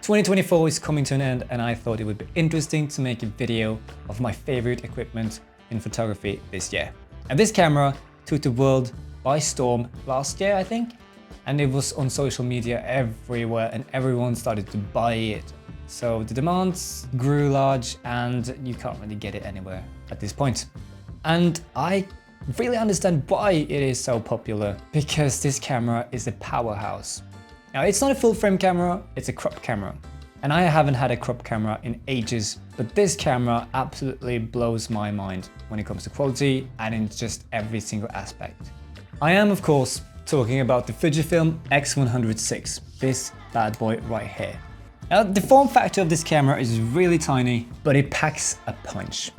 2024 is coming to an end and I thought it would be interesting to make a video of my favorite equipment in photography this year. And this camera took the world by storm last year, I think, and it was on social media everywhere and everyone started to buy it. So the demands grew large and you can't really get it anywhere at this point. And I really understand why it is so popular, because this camera is a powerhouse. Now, it's not a full frame camera, it's a crop camera. And I haven't had a crop camera in ages, but this camera absolutely blows my mind when it comes to quality and in just every single aspect. I am, of course, talking about the Fujifilm X100VI, this bad boy right here. Now, the form factor of this camera is really tiny, but it packs a punch.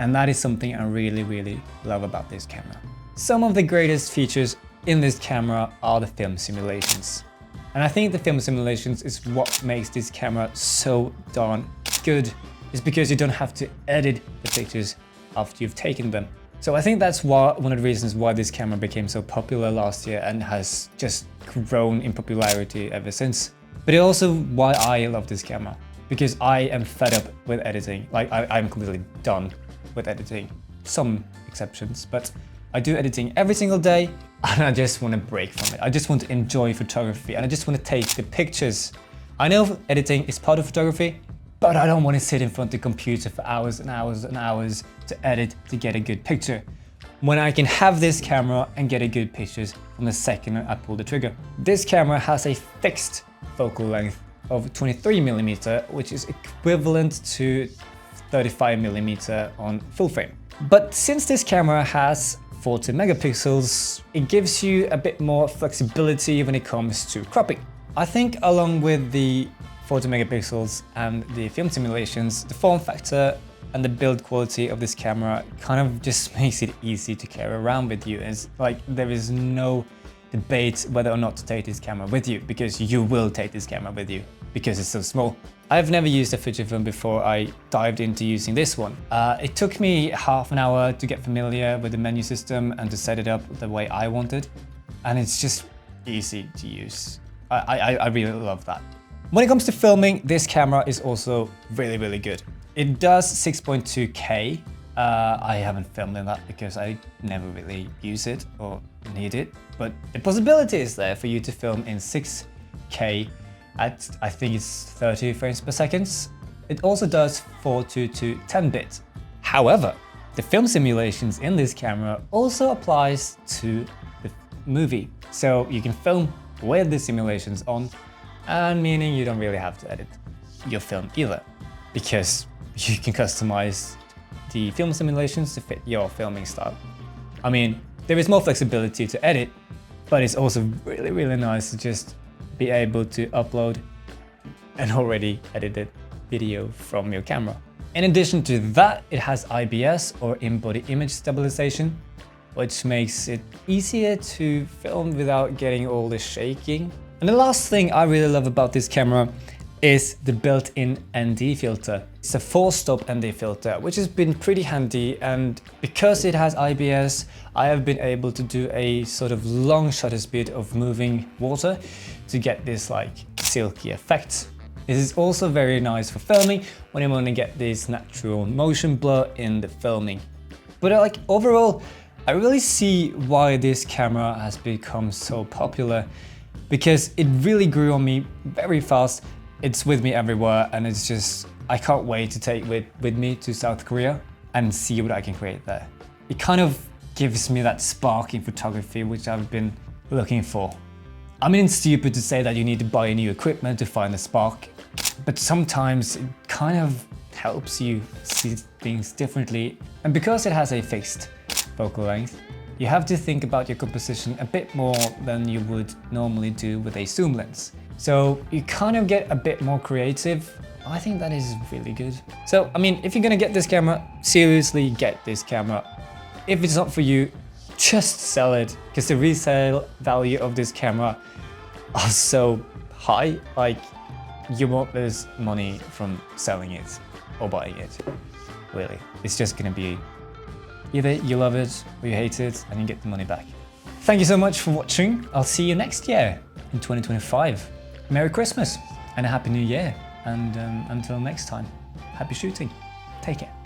And that is something I really love about this camera. Some of the greatest features in this camera are the film simulations. And I think the film simulations is what makes this camera so darn good. It's because you don't have to edit the pictures after you've taken them. So I think that's one of the reasons why this camera became so popular last year and has just grown in popularity ever since. But it's also why I love this camera, because I am fed up with editing. Like I'm completely done with editing, some exceptions, but I do editing every single day and I just want to break from it. I just want to enjoy photography and I just want to take the pictures. I know editing is part of photography, but I don't want to sit in front of the computer for hours and hours and hours to edit to get a good picture, when I can have this camera and get a good pictures from the second I pull the trigger. This camera has a fixed focal length of 23mm, which is equivalent to 35mm on full frame. But since this camera has 40 megapixels, it gives you a bit more flexibility when it comes to cropping. I think along with the 40 megapixels and the film simulations, the form factor and the build quality of this camera kind of just makes it easy to carry around with you. It's like there is no debate whether or not to take this camera with you, because you will take this camera with you because it's so small. I've never used a Fujifilm before I dived into using this one. It took me half an hour to get familiar with the menu system and to set it up the way I wanted. And it's just easy to use. I really love that. When it comes to filming, this camera is also really good. It does 6.2K. I haven't filmed in that because I never really use it or need it. But the possibility is there for you to film in 6K at, I think it's 30 frames per second. It also does 422 10-bit. However, the film simulations in this camera also applies to the movie. So you can film with the simulations on, and meaning you don't really have to edit your film either, because you can customize the film simulations to fit your filming style. I mean, there is more flexibility to edit, but it's also really nice to just be able to upload an already edited video from your camera. In addition to that, it has IBS, or in-body image stabilization, which makes it easier to film without getting all the shaking. And the last thing I really love about this camera is the built-in ND filter. It's a 4-stop ND filter, which has been pretty handy, and because it has IBS, I have been able to do a sort of long shutter speed of moving water to get this like silky effect. This is also very nice for filming when you want to get this natural motion blur in the filming. But like overall, I really see why this camera has become so popular, because it really grew on me very fast. It's with me everywhere, and it's just, I can't wait to take it with me to South Korea and see what I can create there. It kind of gives me that spark in photography which I've been looking for. I mean, it's stupid to say that you need to buy new equipment to find the spark, but sometimes it kind of helps you see things differently. And because it has a fixed focal length, you have to think about your composition a bit more than you would normally do with a zoom lens. So you kind of get a bit more creative. I think that is really good. So, I mean, if you're gonna get this camera, seriously get this camera. If it's not for you, just sell it, because the resale value of this camera are so high. Like, you won't lose money from selling it or buying it, really. It's just gonna be either you love it or you hate it and you get the money back. Thank you so much for watching. I'll see you next year in 2025. Merry Christmas and a happy new year. And until next time, happy shooting. Take care.